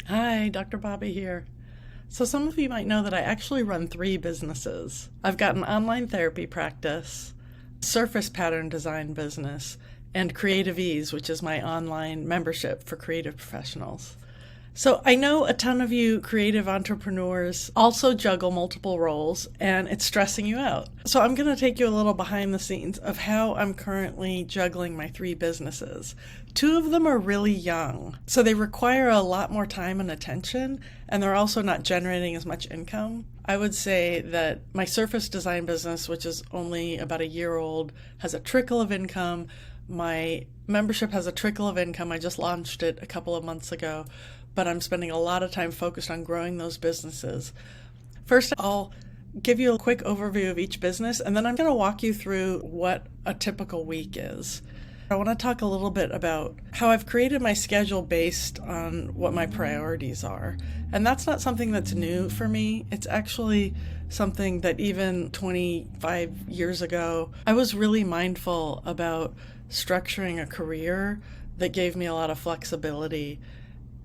Hi, Dr. Bobby here. So, some of you might know that I actually run three businesses. I've got an online therapy practice, surface pattern design business, and Creative Ease, which is my online membership for creative professionals. So, I know a ton of you creative entrepreneurs also juggle multiple roles, and it's stressing you out. So, I'm going to take you a little behind the scenes of how I'm currently juggling my three businesses. Two of them are really young, so they require a lot more time and attention, and they're also not generating as much income. I would say that my surface design business, which is only about a year old, has a trickle of income. My membership has a trickle of income. I just launched it a couple of months ago, but I'm spending a lot of time focused on growing those businesses. First, I'll give you a quick overview of each business, and then I'm going to walk you through what a typical week is. I want to talk a little bit about how I've created my schedule based on what my priorities are. And that's not something that's new for me. It's actually something that even 25 years ago, I was really mindful about structuring a career that gave me a lot of flexibility.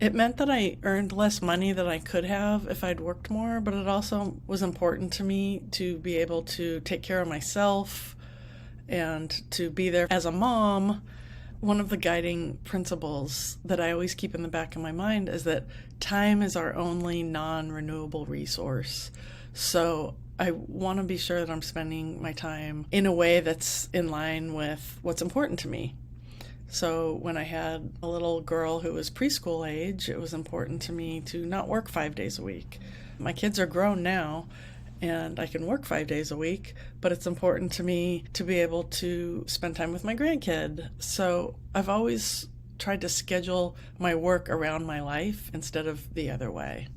It meant that I earned less money than I could have if I'd worked more, but it also was important to me to be able to take care of myself and to be there as a mom. One of the guiding principles that I always keep in the back of my mind is that time is our only non-renewable resource. So I want to be sure that I'm spending my time in a way that's in line with what's important to me. So when I had a little girl who was preschool age, it was important to me to not work 5 days a week. My kids are grown now, and I can work 5 days a week, but it's important to me to be able to spend time with my grandkid. So I've always tried to schedule my work around my life instead of the other way.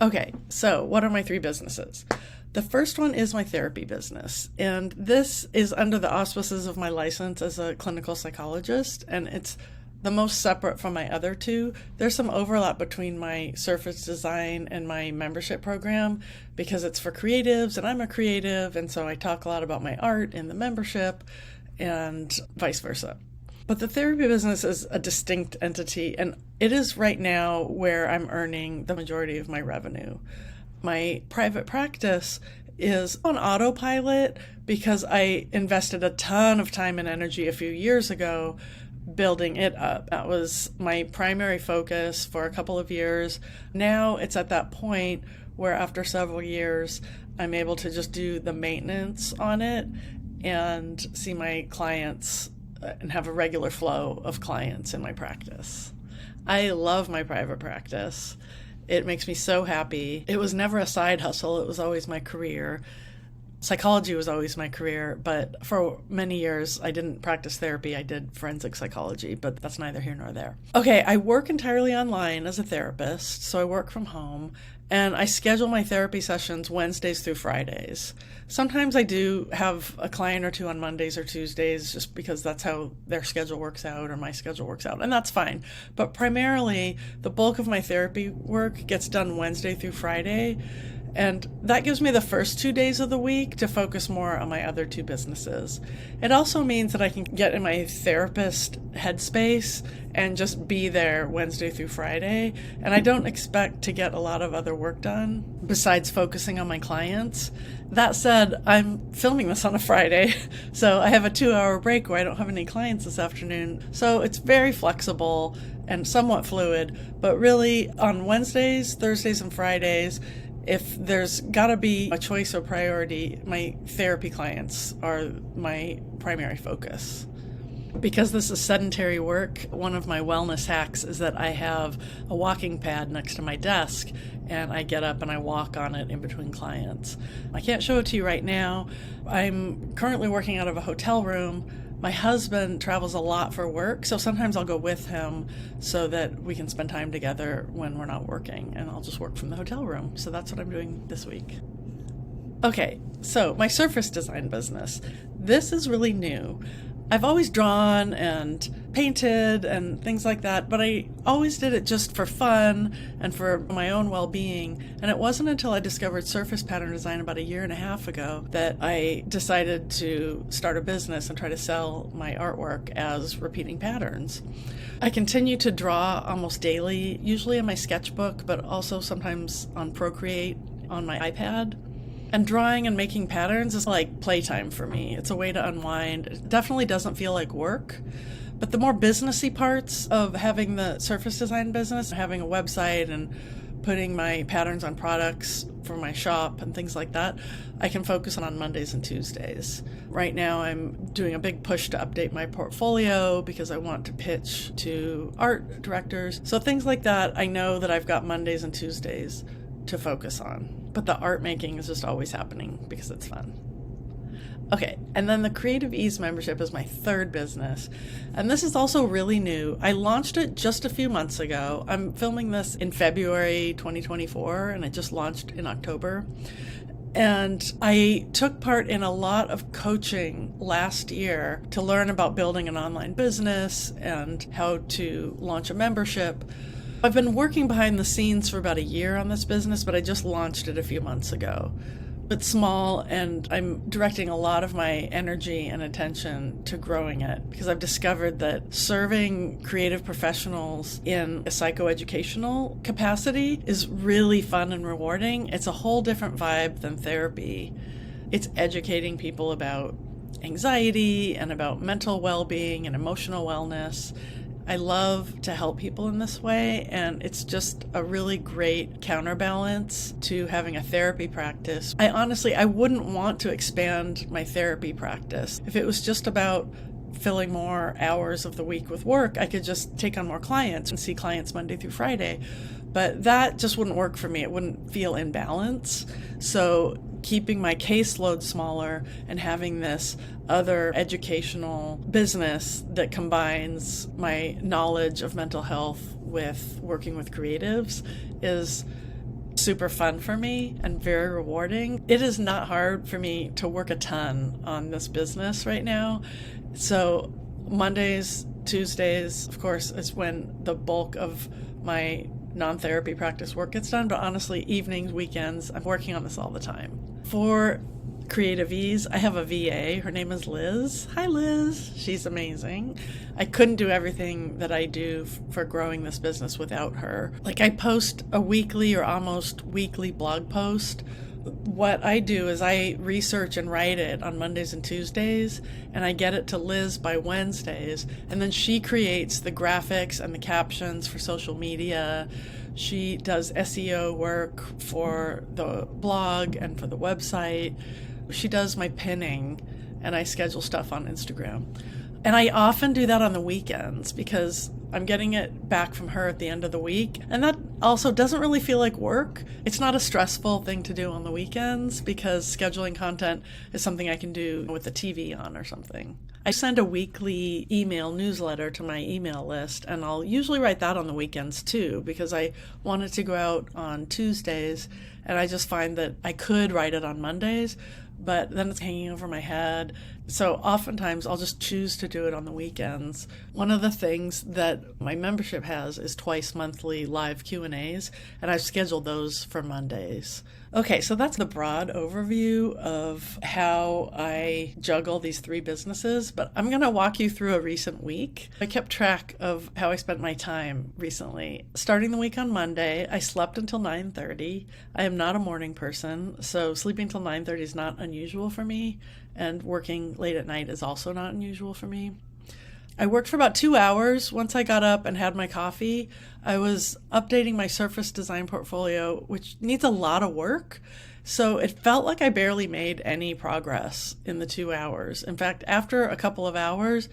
Okay, so what are my three businesses? The first one is my therapy business, and this is under the auspices of my license as a clinical psychologist, and it's the most separate from my other two. There's some overlap between my surface design and my membership program because it's for creatives and I'm a creative, and so I talk a lot about my art in the membership and vice versa. But the therapy business is a distinct entity, and it is right now where I'm earning the majority of my revenue. My private practice is on autopilot because I invested a ton of time and energy a few years ago building it up. That was my primary focus for a couple of years. Now it's at that point where after several years, I'm able to just do the maintenance on it and see my clients and have a regular flow of clients in my practice. I love my private practice. It makes me so happy. It was never a side hustle. It was always my career. Psychology was always my career, but for many years I didn't practice therapy. I did forensic psychology, but that's neither here nor there. Okay, I work entirely online as a therapist, so I work from home, and I schedule my therapy sessions Wednesdays through Fridays. Sometimes I do have a client or two on Mondays or Tuesdays just because that's how their schedule works out or my schedule works out, and that's fine. But primarily, the bulk of my therapy work gets done Wednesday through Friday, and that gives me the first 2 days of the week to focus more on my other two businesses. It also means that I can get in my therapist headspace and just be there Wednesday through Friday. And I don't expect to get a lot of other work done besides focusing on my clients. That said, I'm filming this on a Friday, so I have a 2-hour break where I don't have any clients this afternoon. So it's very flexible and somewhat fluid, but really on Wednesdays, Thursdays, and Fridays, if there's got to be a choice or priority, my therapy clients are my primary focus. Because this is sedentary work, one of my wellness hacks is that I have a walking pad next to my desk, and I get up and I walk on it in between clients. I can't show it to you right now. I'm currently working out of a hotel room. My husband travels a lot for work, so sometimes I'll go with him so that we can spend time together when we're not working, and I'll just work from the hotel room. So that's what I'm doing this week. Okay, so my surface design business. This is really new. I've always drawn and painted and things like that, but I always did it just for fun and for my own well-being. And it wasn't until I discovered surface pattern design about a year and a half ago that I decided to start a business and try to sell my artwork as repeating patterns. I continue to draw almost daily, usually in my sketchbook, but also sometimes on Procreate on my iPad. And drawing and making patterns is like playtime for me. It's a way to unwind. It definitely doesn't feel like work. But the more businessy parts of having the surface design business, having a website and putting my patterns on products for my shop and things like that, I can focus on Mondays and Tuesdays. Right now I'm doing a big push to update my portfolio because I want to pitch to art directors. So things like that, I know that I've got Mondays and Tuesdays to focus on. But the art making is just always happening because it's fun. Okay, and then the Creative Ease membership is my third business. And this is also really new. I launched it just a few months ago. I'm filming this in February 2024, and it just launched in October. And I took part in a lot of coaching last year to learn about building an online business and how to launch a membership. I've been working behind the scenes for about a year on this business, but I just launched it a few months ago. It's small, and I'm directing a lot of my energy and attention to growing it because I've discovered that serving creative professionals in a psychoeducational capacity is really fun and rewarding. It's a whole different vibe than therapy. It's educating people about anxiety and about mental well-being and emotional wellness. I love to help people in this way, and it's just a really great counterbalance to having a therapy practice. I wouldn't want to expand my therapy practice. If it was just about filling more hours of the week with work, I could just take on more clients and see clients Monday through Friday. But that just wouldn't work for me. It wouldn't feel in balance. So keeping my caseload smaller and having this other educational business that combines my knowledge of mental health with working with creatives is super fun for me and very rewarding. It is not hard for me to work a ton on this business right now. So Mondays, Tuesdays, of course, is when the bulk of my non-therapy practice work gets done, but honestly, evenings, weekends, I'm working on this all the time. For Creative Ease, I have a VA. Her name is Liz. Hi, Liz. She's amazing. I couldn't do everything that I do for growing this business without her. Like, I post a weekly or almost weekly blog post. What I do is I research and write it on Mondays and Tuesdays, and I get it to Liz by Wednesdays, and then she creates the graphics and the captions for social media. She does SEO work for the blog and for the website. She does my pinning, and I schedule stuff on Instagram. And I often do that on the weekends because I'm getting it back from her at the end of the week. And that also doesn't really feel like work. It's not a stressful thing to do on the weekends because scheduling content is something I can do with the TV on or something. I send a weekly email newsletter to my email list, and I'll usually write that on the weekends too because I want it to go out on Tuesdays, and I just find that I could write it on Mondays, but then it's hanging over my head. So oftentimes I'll just choose to do it on the weekends. One of the things that my membership has is twice monthly live Q&As, and I've scheduled those for Mondays. Okay, so that's the broad overview of how I juggle these three businesses, but I'm going to walk you through a recent week. I kept track of how I spent my time recently. Starting the week on Monday, I slept until 9:30. I am not a morning person, so sleeping till 9:30 is not unusual for me, and working late at night is also not unusual for me. I worked for about 2 hours. Once I got up and had my coffee, I was updating my surface design portfolio, which needs a lot of work. So it felt like I barely made any progress in the 2 hours. In fact, after a couple of hours,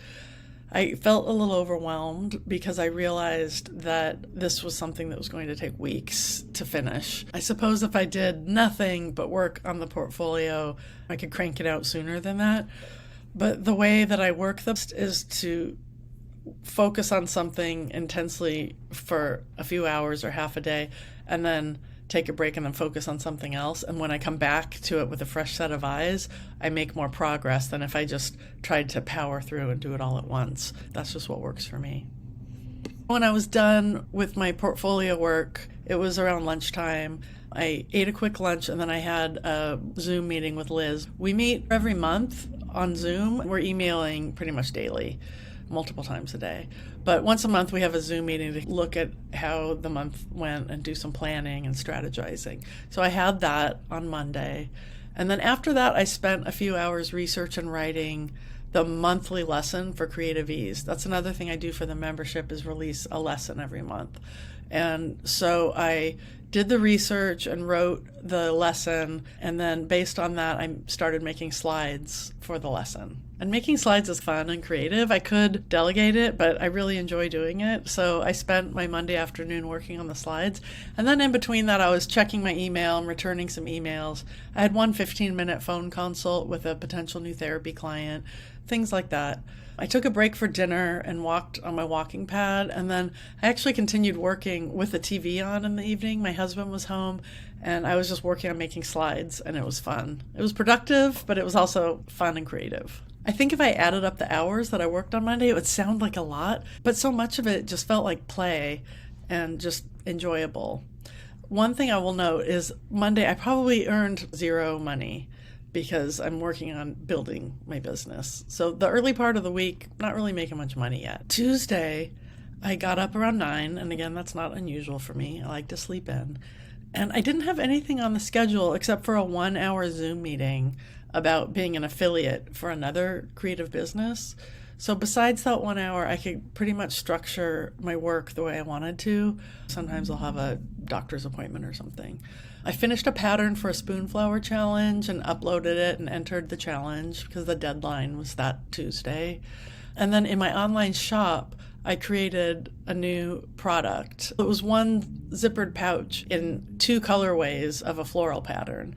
I felt a little overwhelmed because I realized that this was something that was going to take weeks to finish. I suppose if I did nothing but work on the portfolio, I could crank it out sooner than that. But the way that I work this is to focus on something intensely for a few hours or half a day, and then take a break and then focus on something else. And when I come back to it with a fresh set of eyes, I make more progress than if I just tried to power through and do it all at once. That's just what works for me. When I was done with my portfolio work, it was around lunchtime. I ate a quick lunch and then I had a Zoom meeting with Liz. We meet every month on Zoom. We're emailing pretty much daily, multiple times a day. But once a month we have a Zoom meeting to look at how the month went and do some planning and strategizing. So I had that on Monday. And then after that, I spent a few hours research and writing the monthly lesson for Creative Ease. That's another thing I do for the membership, is release a lesson every month. And so I did the research and wrote the lesson, and then based on that, I started making slides for the lesson. And making slides is fun and creative. I could delegate it, but I really enjoy doing it. So I spent my Monday afternoon working on the slides. And then in between that, I was checking my email and returning some emails. I had one 15-minute phone consult with a potential new therapy client, things like that. I took a break for dinner and walked on my walking pad, and then I actually continued working with the TV on in the evening. My husband was home, and I was just working on making slides, and it was fun. It was productive, but it was also fun and creative. I think if I added up the hours that I worked on Monday, it would sound like a lot, but so much of it just felt like play and just enjoyable. One thing I will note is Monday I probably earned zero money, because I'm working on building my business. So the early part of the week, not really making much money yet. Tuesday, I got up around 9, and again, that's not unusual for me. I like to sleep in. And I didn't have anything on the schedule except for a 1-hour Zoom meeting about being an affiliate for another creative business. So besides that 1 hour, I could pretty much structure my work the way I wanted to. Sometimes I'll have a doctor's appointment or something. I finished a pattern for a spoonflower challenge and uploaded it and entered the challenge because the deadline was that Tuesday. And then in my online shop, I created a new product. It was one zippered pouch in 2 colorways of a floral pattern.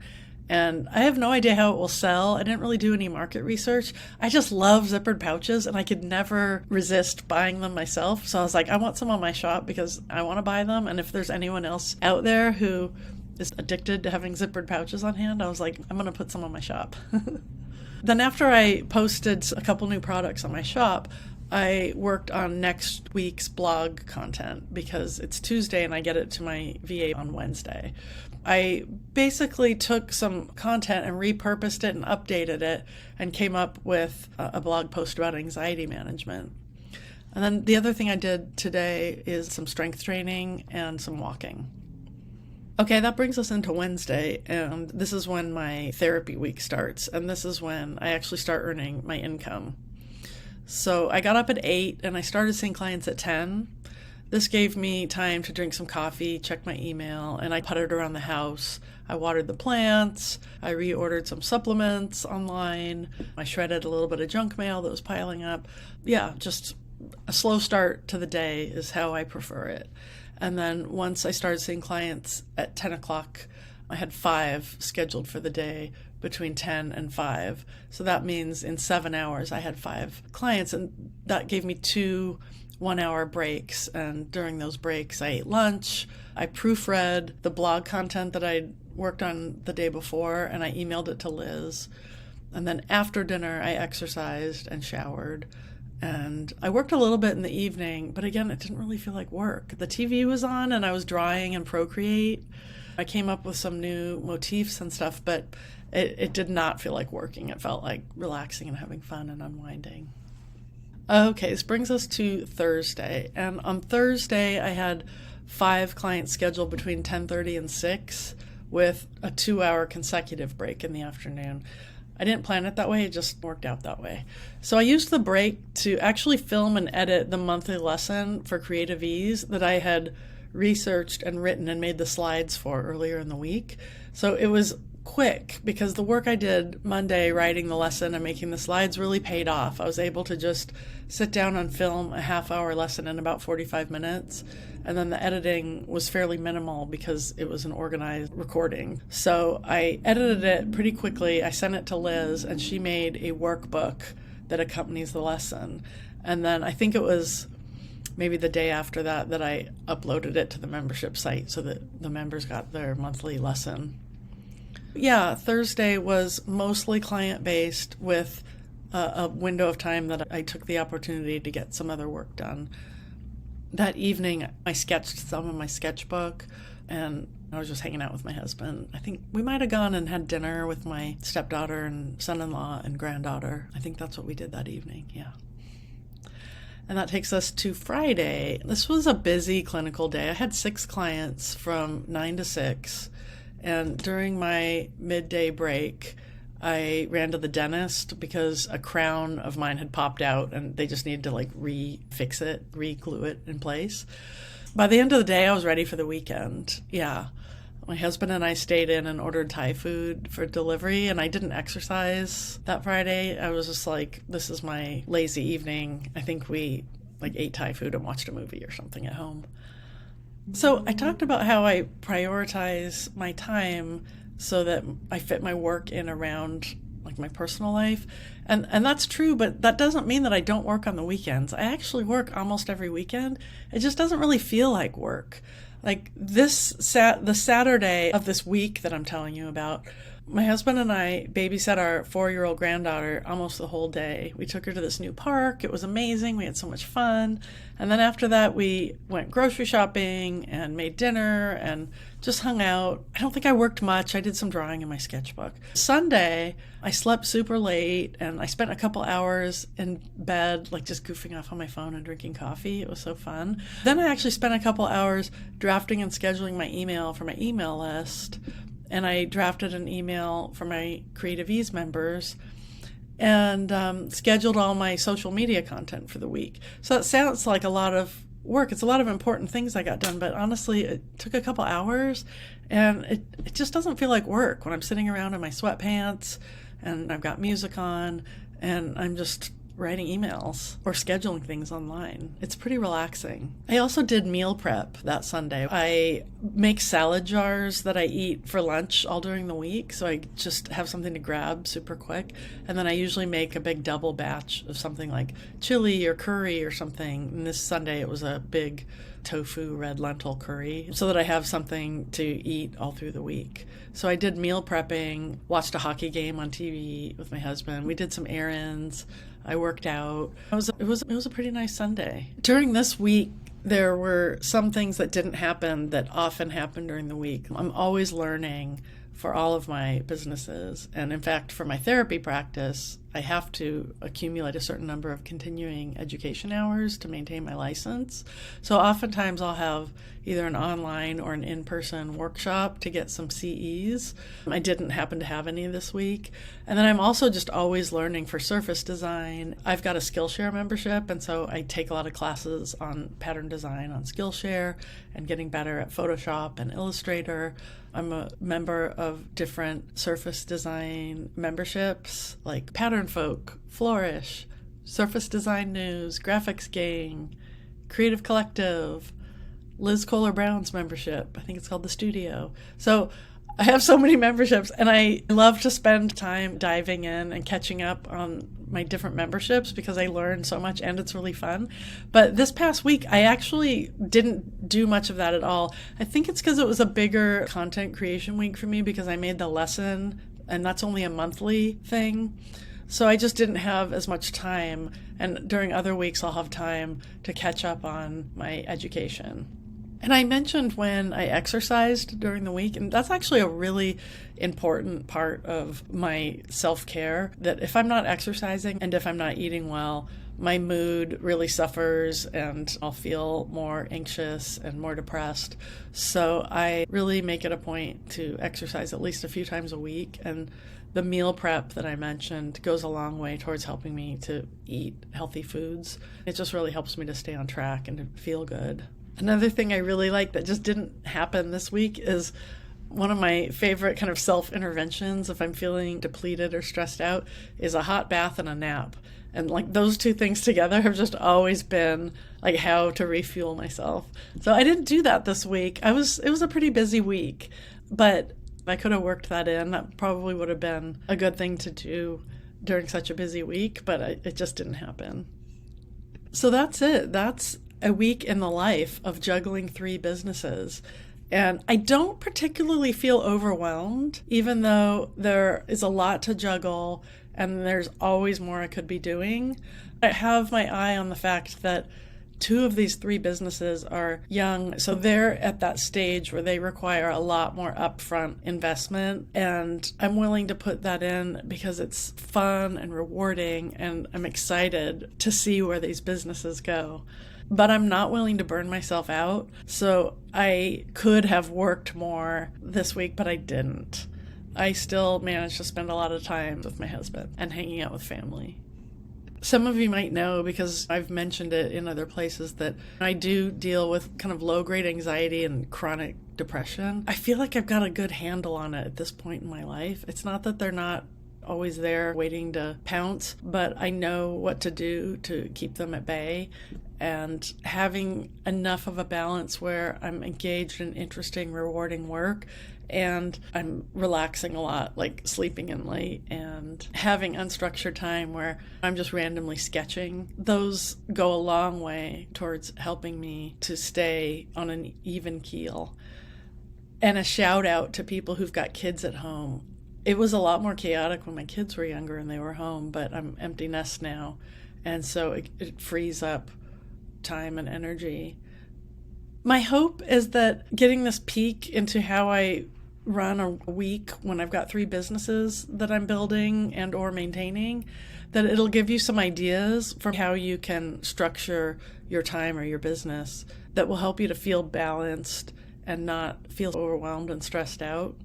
And I have no idea how it will sell. I didn't really do any market research. I just love zippered pouches, and I could never resist buying them myself. So I was like, I want some on my shop because I want to buy them. And if there's anyone else out there who is addicted to having zippered pouches on hand, I was like, I'm going to put some on my shop. Then after I posted a couple new products on my shop, I worked on next week's blog content because it's Tuesday and I get it to my VA on Wednesday. I basically took some content and repurposed it and updated it and came up with a blog post about anxiety management. And then the other thing I did today is some strength training and some walking. Okay, that brings us into Wednesday, and this is when my therapy week starts, and this is when I actually start earning my income. So I got up at 8 and I started seeing clients at 10. This gave me time to drink some coffee, check my email, and I puttered around the house. I watered the plants, I reordered some supplements online, I shredded a little bit of junk mail that was piling up. Yeah, just a slow start to the day is how I prefer it. And then once I started seeing clients at 10 o'clock, I had 5 scheduled for the day between 10 and 5. So that means in 7 hours I had 5 clients, and that gave me 2 1-hour breaks. And during those breaks I ate lunch, I proofread the blog content that I'd worked on the day before, and I emailed it to Liz. And then after dinner I exercised and showered. And I worked a little bit in the evening, but again, it didn't really feel like work. The TV was on and I was drawing in Procreate. I came up with some new motifs and stuff, but it did not feel like working. It felt like relaxing and having fun and unwinding. Okay, this brings us to Thursday. And on Thursday, I had 5 clients scheduled between 10:30 and 6 with a 2-hour consecutive break in the afternoon. I didn't plan it that way, it just worked out that way. So I used the break to actually film and edit the monthly lesson for Creative Ease that I had researched and written and made the slides for earlier in the week. So it was quick because the work I did Monday writing the lesson and making the slides really paid off. I was able to just sit down and film a half-hour lesson in about 45 minutes. And then the editing was fairly minimal because it was an organized recording. So I edited it pretty quickly. I sent it to Liz, and she made a workbook that accompanies the lesson. And then I think it was maybe the day after that I uploaded it to the membership site so that the members got their monthly lesson. Yeah, Thursday was mostly client-based with a window of time that I took the opportunity to get some other work done. That evening, I sketched some in my sketchbook, and I was just hanging out with my husband. I think we might have gone and had dinner with my stepdaughter and son-in-law and granddaughter. I think that's what we did that evening, yeah. And that takes us to Friday. This was a busy clinical day. I had 6 clients from 9 to 6. And during my midday break, I ran to the dentist because a crown of mine had popped out and they just needed to refix it, re-glue it in place. By the end of the day, I was ready for the weekend. Yeah. My husband and I stayed in and ordered Thai food for delivery, and I didn't exercise that Friday. I was just like, this is my lazy evening. I think we ate Thai food and watched a movie or something at home. So I talked about how I prioritize my time so that I fit my work in around my personal life. And that's true, but that doesn't mean that I don't work on the weekends. I actually work almost every weekend. It just doesn't really feel like work. The Saturday of this week that I'm telling you about, my husband and I babysat our 4-year-old granddaughter almost the whole day. We took her to this new park. It was amazing. We had so much fun. And then after that, we went grocery shopping and made dinner and just hung out. I don't think I worked much. I did some drawing in my sketchbook. Sunday, I slept super late and I spent a couple hours in bed, just goofing off on my phone and drinking coffee. It was so fun. Then I actually spent a couple hours drafting and scheduling my email for my email list. And I drafted an email for my Creative Ease members and scheduled all my social media content for the week. So that sounds like a lot of work. It's a lot of important things I got done, but honestly, it took a couple hours, and it just doesn't feel like work when I'm sitting around in my sweatpants and I've got music on and I'm just writing emails or scheduling things online. It's pretty relaxing. I also did meal prep that Sunday. I make salad jars that I eat for lunch all during the week, so I just have something to grab super quick. And then I usually make a big double batch of something like chili or curry or something. And this Sunday it was a big tofu red lentil curry so that I have something to eat all through the week. So I did meal prepping, watched a hockey game on TV with my husband. We did some errands. I worked out. It was a pretty nice Sunday. During this week, there were some things that didn't happen that often happen during the week. I'm always learning for all of my businesses. And in fact, for my therapy practice, I have to accumulate a certain number of continuing education hours to maintain my license. So oftentimes I'll have either an online or an in-person workshop to get some CEs. I didn't happen to have any this week. And then I'm also just always learning for surface design. I've got a Skillshare membership, and so I take a lot of classes on pattern design on Skillshare and getting better at Photoshop and Illustrator. I'm a member of different surface design memberships like Pattern Folk, Flourish, Surface Design News, Graphics Gang, Creative Collective, Liz Kohler-Brown's membership. I think it's called The Studio. So I have so many memberships, and I love to spend time diving in and catching up on my different memberships because I learn so much and it's really fun. But this past week, I actually didn't do much of that at all. I think it's because it was a bigger content creation week for me because I made the lesson, and that's only a monthly thing. So I just didn't have as much time, and during other weeks I'll have time to catch up on my education. And I mentioned when I exercised during the week, and that's actually a really important part of my self-care, that if I'm not exercising and if I'm not eating well, my mood really suffers and I'll feel more anxious and more depressed. So I really make it a point to exercise at least a few times a week, and the meal prep that I mentioned goes a long way towards helping me to eat healthy foods. It just really helps me to stay on track and to feel good. Another thing I really like that just didn't happen this week is one of my favorite kind of self-interventions if I'm feeling depleted or stressed out is a hot bath and a nap. And those two things together have just always been how to refuel myself. So I didn't do that this week. It was a pretty busy week, but I could have worked that in. That probably would have been a good thing to do during such a busy week, but it just didn't happen. So that's it. That's a week in the life of juggling 3 businesses. And I don't particularly feel overwhelmed, even though there is a lot to juggle and there's always more I could be doing. I have my eye on the fact that 2 of these 3 businesses are young, so they're at that stage where they require a lot more upfront investment, and I'm willing to put that in because it's fun and rewarding, and I'm excited to see where these businesses go. But I'm not willing to burn myself out, so I could have worked more this week, but I didn't. I still managed to spend a lot of time with my husband and hanging out with family. Some of you might know, because I've mentioned it in other places, that I do deal with kind of low-grade anxiety and chronic depression. I feel like I've got a good handle on it at this point in my life. It's not that they're not always there waiting to pounce, but I know what to do to keep them at bay. And having enough of a balance where I'm engaged in interesting, rewarding work and I'm relaxing a lot, like sleeping in late and having unstructured time where I'm just randomly sketching, those go a long way towards helping me to stay on an even keel. And a shout out to people who've got kids at home. It was a lot more chaotic when my kids were younger and they were home, but I'm empty nest now. And so it frees up time and energy. My hope is that getting this peek into how I run a week when I've got 3 businesses that I'm building and or maintaining, that it'll give you some ideas for how you can structure your time or your business that will help you to feel balanced and not feel overwhelmed and stressed out.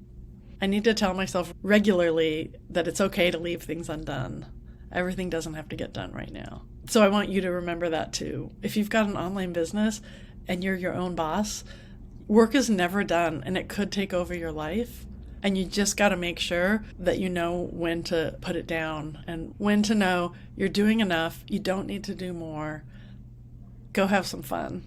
I need to tell myself regularly that it's okay to leave things undone. Everything doesn't have to get done right now. So I want you to remember that too. If you've got an online business and you're your own boss, work is never done and it could take over your life. And you just got to make sure that you know when to put it down and when to know you're doing enough. You don't need to do more. Go have some fun.